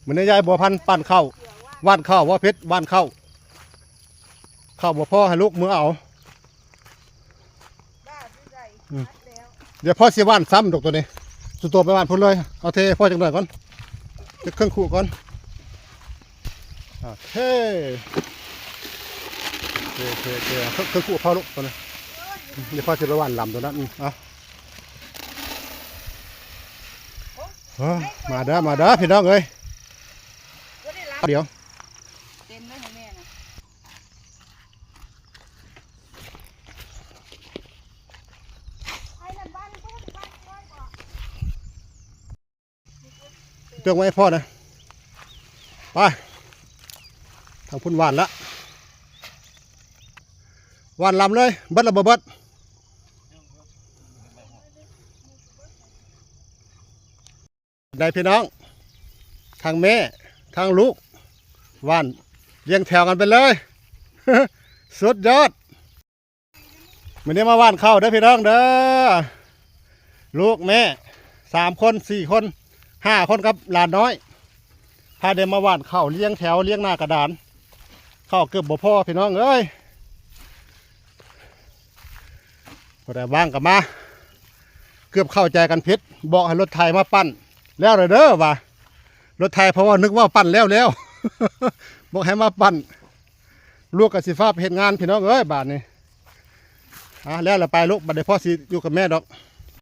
เหมือนยายบัวพันธุ์ปั่นข้าวว่านข้าวว่าเพชรว่านข้าวข้าวบัวพ่อให้ลูกมือเอาเดี๋ยวพ่อเสียว่านซ้ำดอกตัวนี้สุดตัวไปว่านพุ่นเลยเอาเทพ่อจังหน่อยก่อนจะเครื่องขู่ก่อนเทเครื่องขู่พ่อลูกตัวนี้เดี๋ยวพ่อจะไปว่านลำตัวนั้นมาเด้อพี่น้องเอ้ยเดี๋ยวเต็มเลยแม่นะเตือนไว้พ่อนะไปทางพุ่นหวานละหวานลำเลยเบิดระเบิดได้พี่น้องทางแม่ทางลูกหวานเรียงแถวกันไปเลย สุดยอดวันนี้มาหวานข้าวได้พี่น้องเด้อลูกแม่3 คน 4 คน 5 คนกับหลานน้อยพาเดินมาหวานข้าวเลี้ยงแถวเลี้ยงหน้ากระดานข้าวเกือบบ่พอพี่น้องเอ้ยพอได้ว่างกับมาเกือบเข้าใจกันพิษบอกให้รถไทยมาปั้นแล้วเลยเด้อว่ารถไทยเพราะว่านึกว่าปั้นแล้ว บอกให้มาปั้นลูกกับสีฟ้าเห็นงานพี่น้องเอ้ยบาทนี้แล้วเราไปลูกบัดเดี๋ยวพ่อสิอยู่กับแม่ดอก